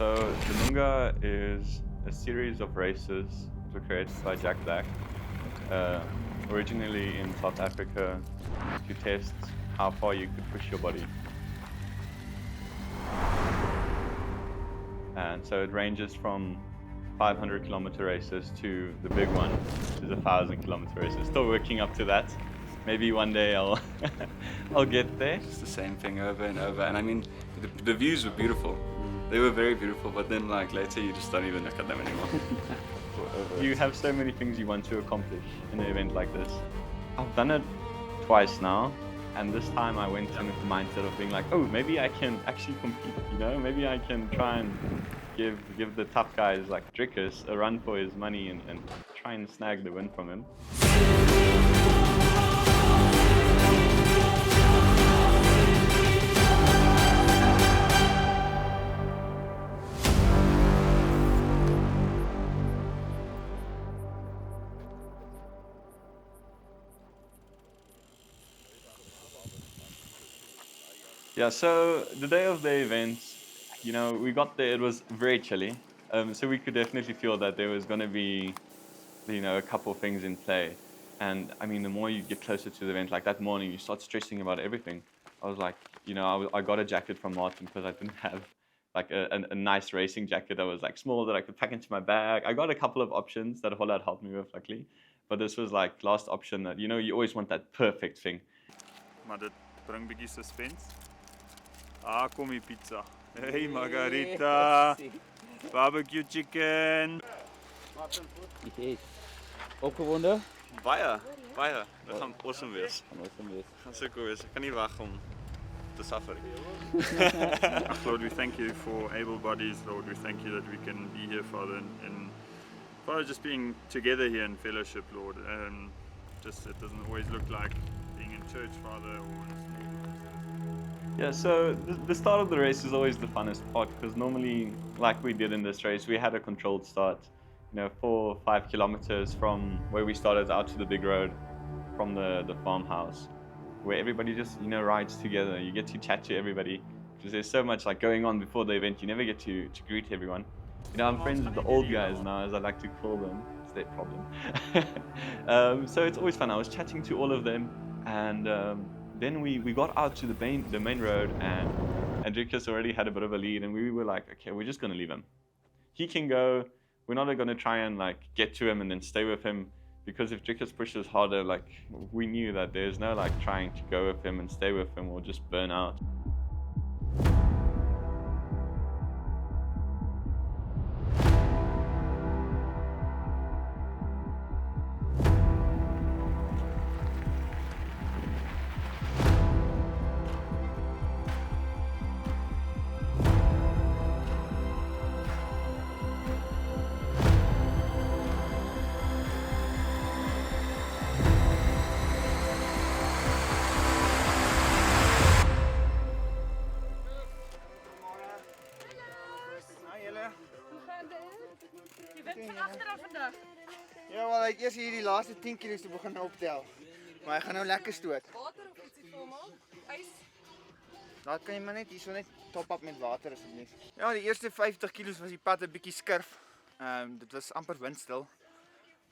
So the Munga is a series of races that were created by Jaques, originally in South Africa to test how far you could push your body. And so it ranges from 500-kilometer races to the big one, which is 1,000-kilometer races. Still working up to that. Maybe one day I'll I'll get there. It's the same thing over and over, and I mean, the views were beautiful. They were very beautiful, but then like later you just don't even look at them anymore. You have so many things you want to accomplish in an event like this. I've done it twice now, and this time I went in with the mindset of being like, oh, maybe I can actually compete, you know? Maybe I can try and give the tough guys like Jaques a run for his money and try and snag the win from him. Yeah, so the day of the event, you know, we got there, it was very chilly. So we could definitely feel that there was going to be, you know, a couple of things in play. And I mean, the more you get closer to the event, like that morning, you start stressing about everything. I was like, you know, I got a jacket from Martin because I didn't have like a nice racing jacket that was like small that I could pack into my bag. I got a couple of options that Hollad helped me with, luckily. But this was like last option that, you know, you always want that perfect thing. Maar dit bring bietjie suspense. Ah, kom die pizza. Hey margarita. Barbecue chicken. Yes. Opgewonde? Baie. Dat gaan awesome wees. Gaan so cool wees. Ek kan nie wag om te suffer. Lord, we thank you for able bodies. Lord, we thank you that we can be here, Father, and Father, just being together here in fellowship, Lord. Just it doesn't always look like being in church, Father, or in a small. Yeah, so the start of the race is always the funnest part because normally, like we did in this race, we had a controlled start, you know, 4 or 5 kilometers from where we started out to the big road from the farmhouse, where everybody just, you know, rides together. You get to chat to everybody because there's so much like going on before the event. You never get to greet everyone. You know, I'm friends with the old guys now, as I like to call them. It's their problem. So it's always fun. I was chatting to all of them, and then we got out to the main road, and Jaques already had a bit of a lead, and we were like, okay, we're just gonna leave him. He can go. We're not gonna try and like get to him and then stay with him, because if Jaques pushes harder, like we knew that there's no like trying to go with him and stay with him, we'll just burn out. Ja, wel, hy het eers hier die laaste 10 kilos te begin optel. Maar hy gaan nou lekker stoot. Water of ietsie vir hom al? Ys? Daar kan jy maar net hierso net top up met water asseblief. Ja, die eerste 50 kilos was die pad 'n bietjie skurf. Dit was amper windstil.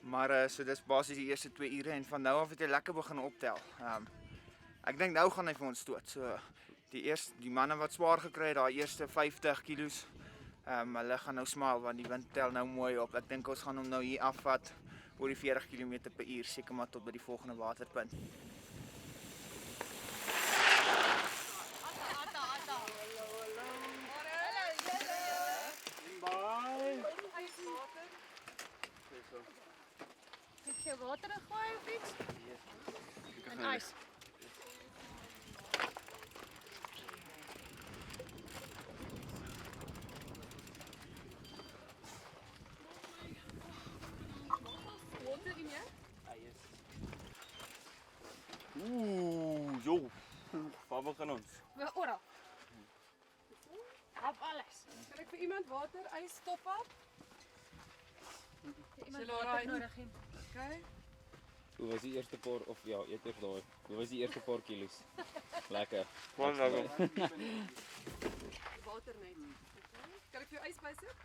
Maar so dis basies die eerste 2 ure en van nou af het hy lekker begin optel. Ek dink nou gaan hy vir ons stoot. So die manne wat swaar gekry het, daai eerste 50 kilos, hulle gaan nou smaal want die wind tel nou mooi op. Ek dink ons gaan hom nou hier afvat oor die 40 km/h, seker maar tot by die volgende waterpunt. Heb je water gegooid of iets? En ijs. Water in je? Oeh, joh. Waar begin ons? Oral. Op alles. Kan ik voor iemand water, ijs, stoppen? Iemand water nodig in. Okay. Hoe was die eerste paar, of ja, eers daai. Hoe was die eerste paar kilos? Lekker. Gewoon lekker. Water net. Okay. Kan ek vir jou ys bysit?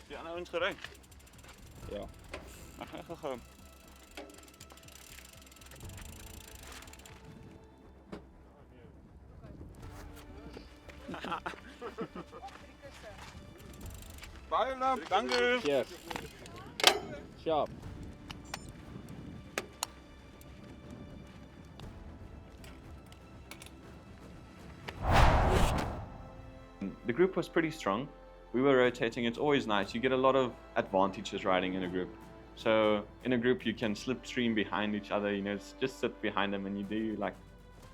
Die ander ouens gery. Ja. Ag, ek gaan gou. Baie dankie. Cheers. Sharp. The group was pretty strong. We were rotating. It's always nice. You get a lot of advantages riding in a group. So in a group, you can slipstream behind each other. You know, just sit behind them, and you do like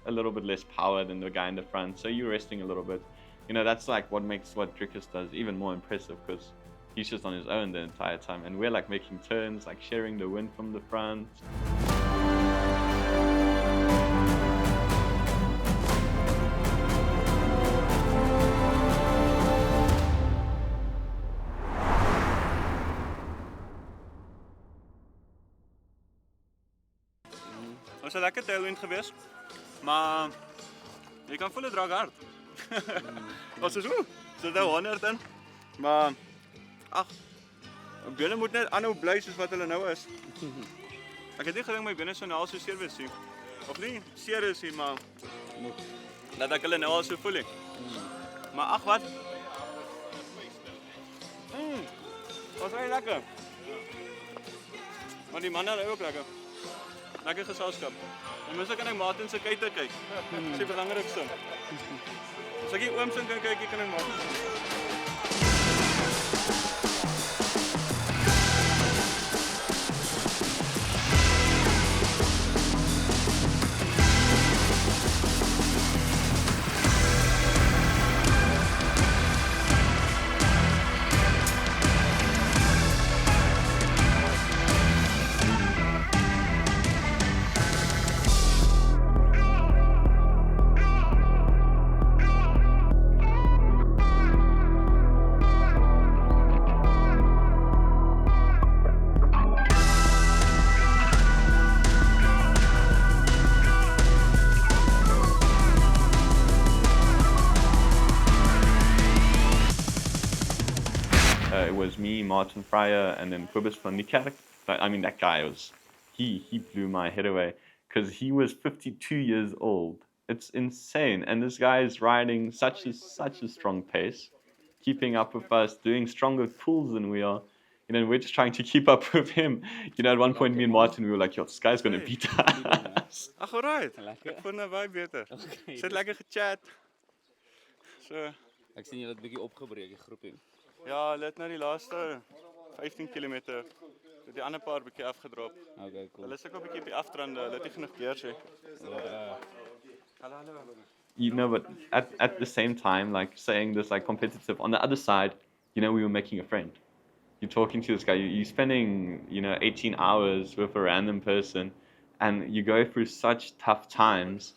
a little bit less power than the guy in the front. So you're resting a little bit. You know, that's like what makes what Jaques does even more impressive, because he's just on his own the entire time, and we're like making turns, like sharing the wind from the front. Was 'n lekker tailwind geweest, maar jy kan voel dit raak hard. Wat is so? Sit nou 100 in. Maar ag, bene moet net aanhou bly soos wat hulle nou is. Ek het nie gedink my bene sou nou al so seer wees nie. Of nie seer is nie, maar dat ek hulle nou al so voel nie. Maar ag wat? Was baie lekker. Maar die manne ry ook lekker. Lekker geselskap. En mens kan ek Martin se kyk kyk. Dis die belangrikste. As ek die ooms kan kyk, kan ek Martin. It was me, Martin Fryer, and then Quibus van Niekerk. I mean, that guy was, he blew my head away, because he was 52 years old. It's insane. And this guy is riding such a strong pace, keeping up with us, doing stronger pulls than we are. You know, we're just trying to keep up with him. You know, at one point, me and Martin, we were like, yo, this guy's going to beat us. Ag, alright. Lekker. Ek vond nou baie beter. Okay. Sit lekker gechat. So, Ek sien julle het bietjie opgebreek die groepie. ja, hulle het nou die laaste 15 km die ander paar bietjie afgedrop. Okay, cool. Hulle is ook 'n bietjie op die aftrande, hulle het nie genoeg gears hê. Hallo. You know, but at the same time, like saying this, like competitive, on the other side, you know, we were making a friend. You're talking to this guy, you're spending, you know, 18 hours with a random person, and you go through such tough times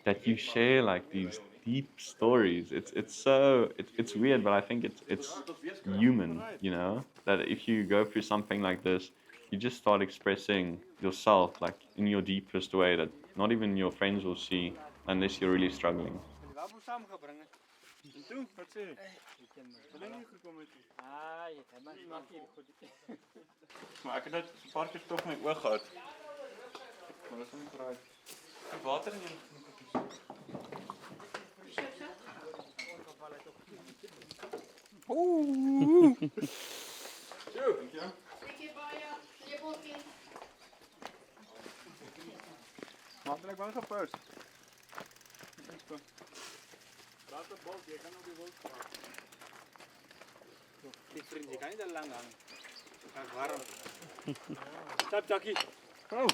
that you share like these deep stories. It's weird, but I think it's human, you know, that if you go through something like this, you just start expressing yourself like in your deepest way that not even your friends will see unless you're really struggling. Maar ek het net 'n paar keer tog my oog gehad. Maar dit is nie reg. Die water in die Ooh. Jo, dankie. Bietjie baie lepeltjie. Maar ek wou gepous. Laat het bol, jy kan op die bol staan. Die vriend, jy kan nie daar lang hang. Dit gaan warm. Stap, Jackie. Oh.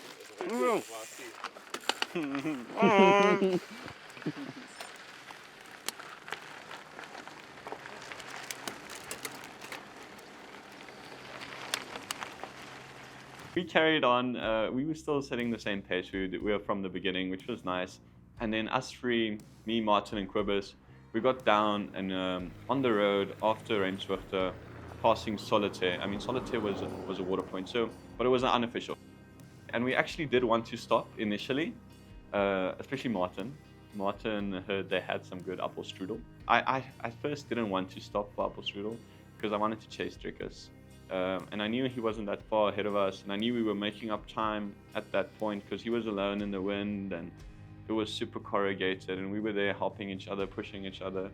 We carried on. We were still setting the same pace. We were from the beginning, which was nice. And then us three, me, Martin, and Quibus, we got down and on the road after Renswifter, passing Solitaire. I mean, Solitaire was a water point, so but it was unofficial. And we actually did want to stop initially, especially Martin. Martin heard they had some good apple strudel. I at first didn't want to stop for apple strudel because I wanted to chase Drickus. And I knew he wasn't that far ahead of us, and I knew we were making up time at that point because he was alone in the wind and it was super corrugated, and we were there helping each other, pushing each other.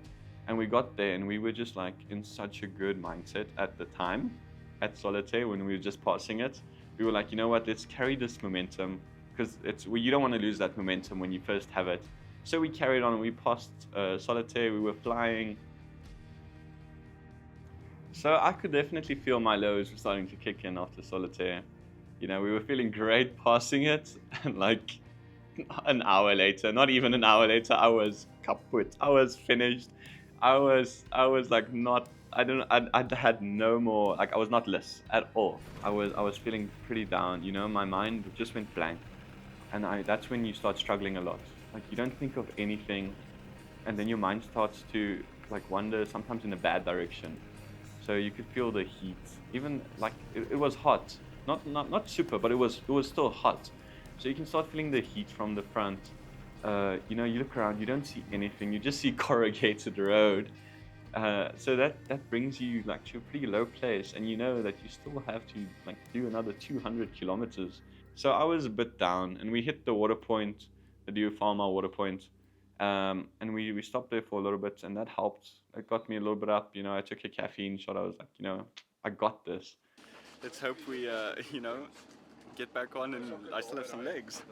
And we got there and we were just like in such a good mindset at the time at Solitaire when we were just passing it. We were like, you know what, let's carry this momentum because you don't want to lose that momentum when you first have it. So we carried on and we passed Solitaire, we were flying. So I could definitely feel my lows were starting to kick in after Solitaire. You know, we were feeling great passing it, and like an hour later, not even an hour later, I was kaput. I was finished. I was like not. I had no more. Like I was not less at all. I was feeling pretty down. You know, my mind just went blank, and that's when you start struggling a lot. Like you don't think of anything, and then your mind starts to like wander, sometimes in a bad direction. So you could feel the heat. Even like it was hot, not super, but it was still hot. So you can start feeling the heat from the front. You know, you look around, you don't see anything. You just see corrugated road. So that brings you like to a pretty low place, and you know that you still have to like do another 200 kilometers. So I was a bit down, and we hit the water point, the Diufarma water point. And we stopped there for a little bit, and that helped. It got me a little bit up. You know, I took a caffeine shot. I was like, you know, I got this. Let's hope we, you know, get back on and I still have some legs.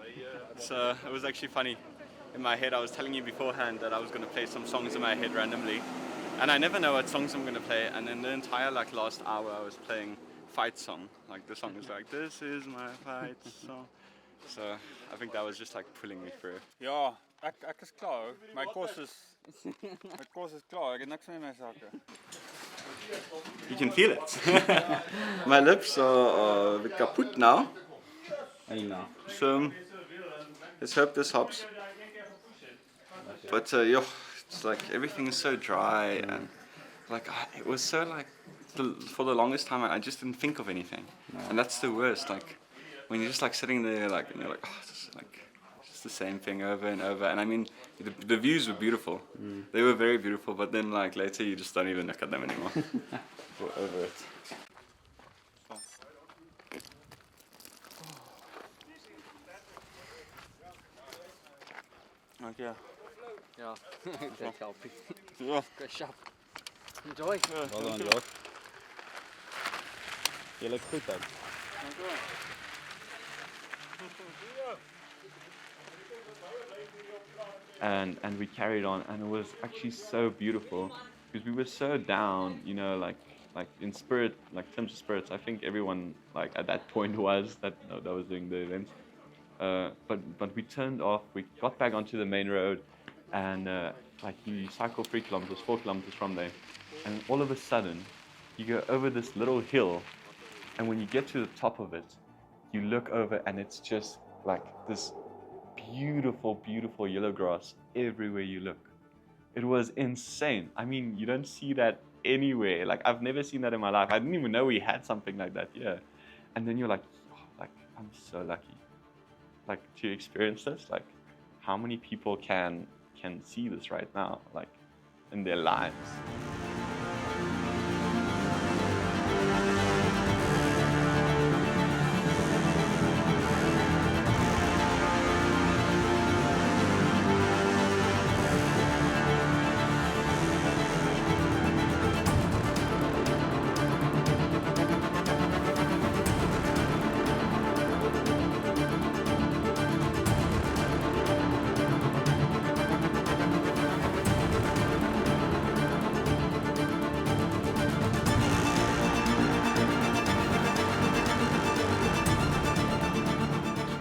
It was actually funny. In my head, I was telling you beforehand that I was going to play some songs in my head randomly. And I never know what songs I'm going to play. And in the entire like last hour, I was playing fight song. Like the song is like, this is my fight song. So I think that was just like pulling me through. Ja, ek is klaar. My kos is klaar. Ek het niks meer in my sakke. You can feel it. My lips are a bit kaput now. I know. So let's hope this helps. But it's like everything is so dry, and like it was so like for the longest time I just didn't think of anything, and that's the worst. Like when you're just like sitting there, like and you're like, oh, this is like just the same thing over and over. And I mean, the views were beautiful. They were very beautiful, but then like later you just don't even look at them anymore. We're over it. Okay. Ja, dat helpt. Ja. Good shop. Enjoy. Well done, Josh. Je loopt goed uit. And we carried on, and it was actually so beautiful because we were so down, you know, like in spirit, like terms of spirits. I think everyone like at that point was that was doing the event. But we turned off. We got back onto the main road, and like you cycle 3 kilometers, 4 kilometers from there, and all of a sudden, you go over this little hill, and when you get to the top of it, you look over, and it's just like this beautiful, beautiful yellow grass everywhere you look. It was insane. I mean, you don't see that anywhere. Like I've never seen that in my life. I didn't even know we had something like that. Yeah, and then you're like, oh, like I'm so lucky, like to experience this. Like, how many people can see this right now, like in their lives?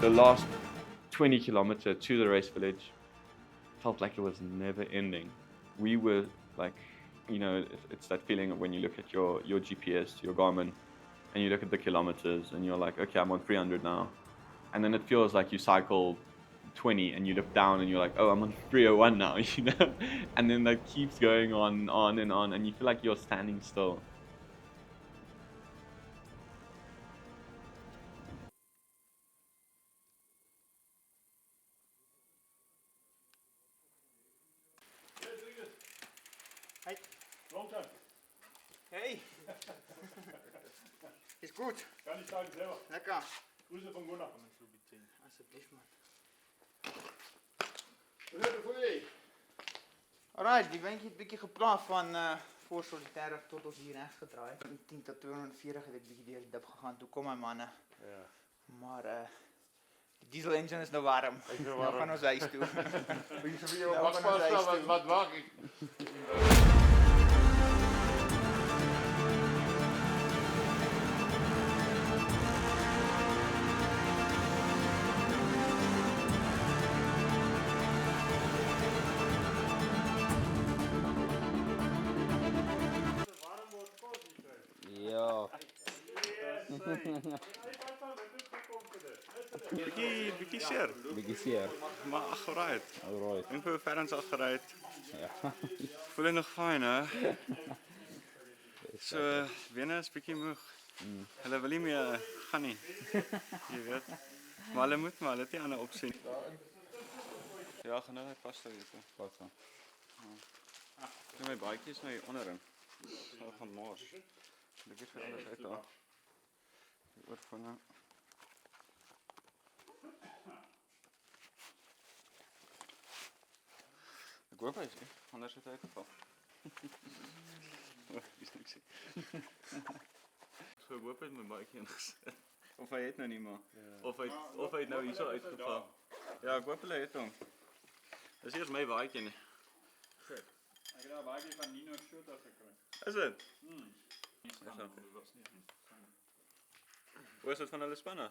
The last 20 kilometers to the race village felt like it was never ending. We were like, you know, it's that feeling of when you look at your GPS, your Garmin, and you look at the kilometers and you're like, okay, I'm on 300 now. And then it feels like you cycle 20 and you look down and you're like, oh, I'm on 301 now, you know? And then that keeps going on and you feel like you're standing still. Long time. Hey. Is goed. Kann ich sagen selber. Lekker. Grüße von Gunnar. Asseblief man. Alright, die bandjie het bietjie geplaas van voor solitaire tot ons hier regs gedraai. Van 10 tot 240 het ek bietjie deur die dip gegaan. Toe kom my manne. Ja. Maar die diesel engine is nou warm. Nou gaan ons huis toe. Nou gaan ons huis toe. Wat wacht ik? Ja. Bietjie seer, Bietjie seer. maar achteruit. Alright. Ik ben ver eens achteruit. Ja. Voel je nog fijn, hè? So, bene is bietjie moeg. Hulle wil nie meer gaan nie. Jy weet. Maar hulle moet maar, hulle het nie ander opsie nie. Ja, gaan nou net vas hou hier. Wat dan? Ja, my baadjie is nou hier onderin. So gaan mors. Ek het vir alles uit daar. Die oorvange. Ek hoop hy is nie, anders het hy uitgeval. Dis niks. So ek hoop hy het my baadjie ingesit. Of hy het nou nie maar. Of hy het nou hierso uitgeval. Ja, ek hoop hulle het hom. Dis eers my baadjie nie. Ek het daar baie van Nino Shoot afgekry. Is dit? Hoe is dit van hulle spanne?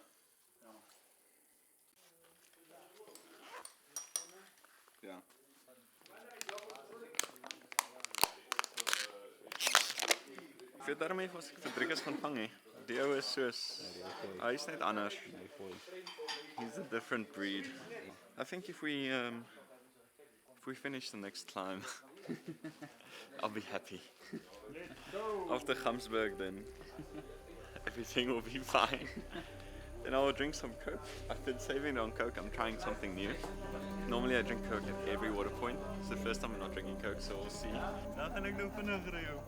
Ja. Ek weet daarmee was ek vir Driekus gaan vang hè. Die ou is soos, hy is net anders. He's a different breed. I think if we finish the next climb, I'll be happy. After Gamsberg, then everything will be fine. Then I will drink some Coke. I've been saving on Coke. I'm trying something new. Normally I drink Coke at every water point. It's the first time I'm not drinking Coke, so we'll see. Nou gaan ek nou vinnig ry ook.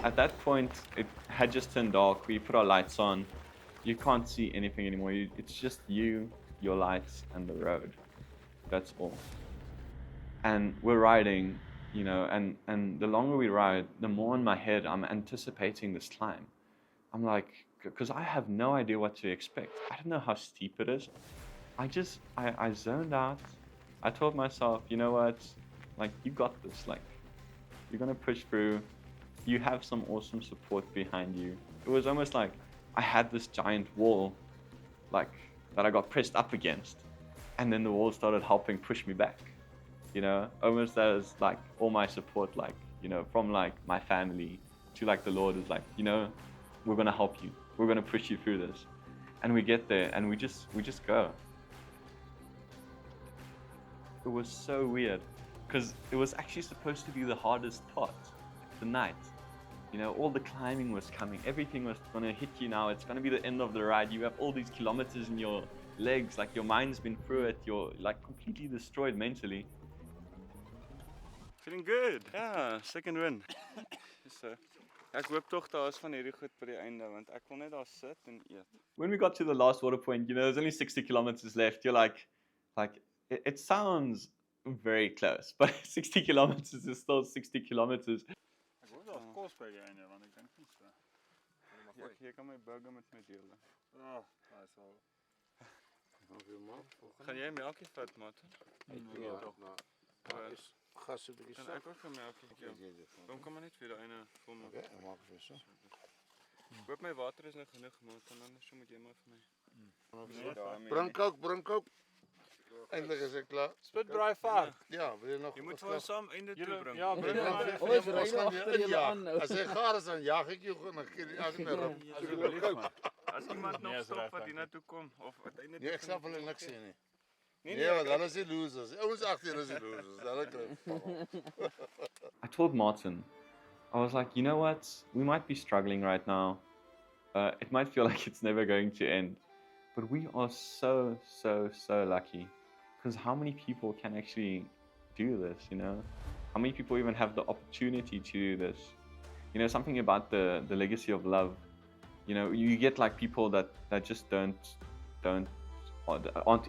At that point, it had just turned dark. We put our lights on. You can't see anything anymore. It's just you, your lights, and the road. That's all. And we're riding, you know, and the longer we ride, the more in my head I'm anticipating this climb. I'm like, because I have no idea what to expect. I don't know how steep it is. I zoned out. I told myself, you know what, like, you got this. Like, you're gonna push through. You have some awesome support behind you. It was almost like I had this giant wall, like, that I got pressed up against, and then the wall started helping push me back. You know, almost as like all my support, like, you know, from like my family to like the Lord is like, you know, we're gonna help you. We're gonna push you through this. And we get there and we just go. It was so weird because it was actually supposed to be the hardest part, the night. You know, all the climbing was coming. Everything was gonna hit you now. It's gonna be the end of the ride. You have all these kilometers in your legs. Like, your mind's been through it. You're like completely destroyed mentally. Feeling good. Ja, second win. So, ek hoop tog daar is van hierdie goed by die einde want ek wil net daar sit en eet. When we got to the last water point, you know, there's only 60 kilometers left. You're like it sounds very close, but 60 kilometers is still 60 kilometers. Ek hoop daar's kos by die einde want ek dink nie so. Ek jy kan my burger met my deel. Oh, hy sal. Gaan jy melkie vat, Martin? Ja, nou. Gas 'n bietjie Kan sap. ek ook 'n melkie? Kom kom maar net vir daai ene vir my. Okay, maak vir so. Ek hoop my water is nou genoeg, Martin, anders moet jy maar vir my. Bring ook. Eintlik is ek klaar. Spitbraai vark. Ja, wil jy nog? Jy moet vir ons saam einde toe bring. Ja, bring maar. Ons ry nou agter julle aan nou. As hy gaar is dan jag ek jou en dan gee ek net rap. Asseblief maar. As iemand nog Nee, is stop reg, wat dankie. hiernatoe kom of uiteindelik Nee, ek sal hulle niks sê nie. Nee, Nee, want dan is die losers. Ons agter is die losers. Dan kry. I told Martin, I was like, you know what? We might be struggling right now. It might feel like it's never going to end. But we are so lucky. Because how many people can actually do this, you know? How many people even have the opportunity to do this? You know, something about the legacy of love. You know, you get like people that just aren't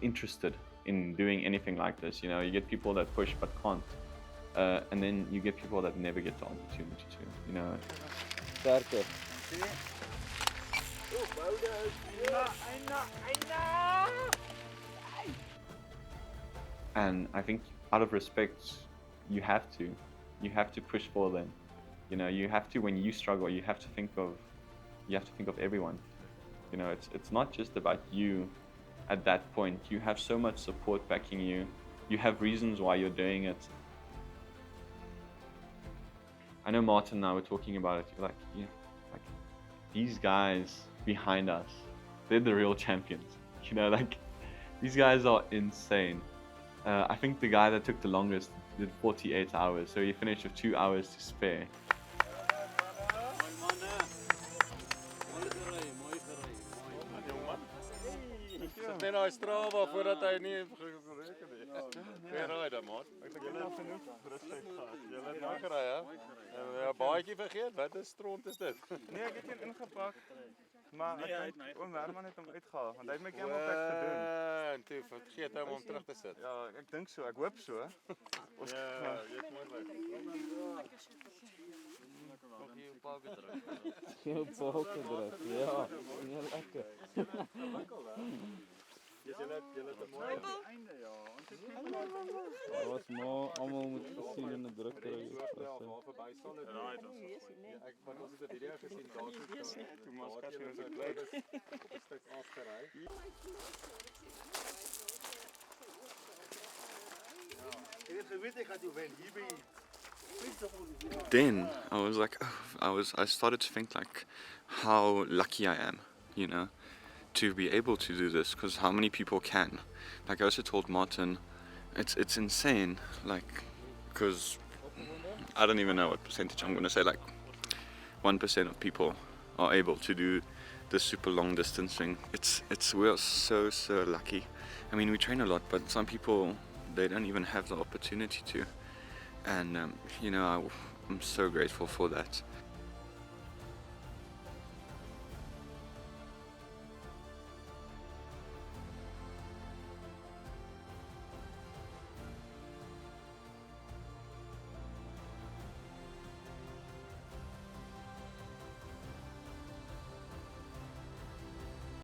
interested in doing anything like this. You know, you get people that push but can't. And then you get people that never get the opportunity to, you know. Sterkte. And I think out of respect, you have to push for them. You know, you have to, when you struggle, you have to think of everyone. You know, it's not just about you at that point. You have so much support backing you. You have reasons why you're doing it. I know Martin and I were talking about it. You're like, yeah, like these guys behind us, they're the real champions. You know, like these guys are insane. I think the guy that took the longest did 48 hours, so he finished with 2 hours to spare. Net daai Strava voordat hy nie gereken het. Weer raai dan, maat. Ek dink jy het genoeg rustig gehad. Jy het nou gery, hè? Ja, baadjie vergeet. Wat 'n stront is dit? Nee, ek het een ingepak. Maar ek dink oom Herman het hom uitgehaal want hy het my camelback gedoen. En toe vergeet hy om terug te sit. Ja, ek dink so. Ek hoop so. Ons Ja, jy het mooi weg. Nog hier op paal gedruk. Heel balk gedruk. Ja, nee lekker. Julle het 'n mooi Einde ja. Ons het Daar was maar almal moet gesien in 'n druk kry. waar verby staan dit. Right, ons Ek wat ons het 'n video gesien daar toe maar skat jy so klein. op 'n stuk afgery. Ek het geweet ek gaan jou wen. Hier by Then I was like, I started to think like how lucky I am, you know, to be able to do this, because how many people can? Like I also told Martin, it's insane, like, because I don't even know what percentage, I'm gonna say like 1% of people are able to do the super long distance thing. We're so lucky. I mean, we train a lot, but some people, they don't even have the opportunity to. And you know, I'm so grateful for that.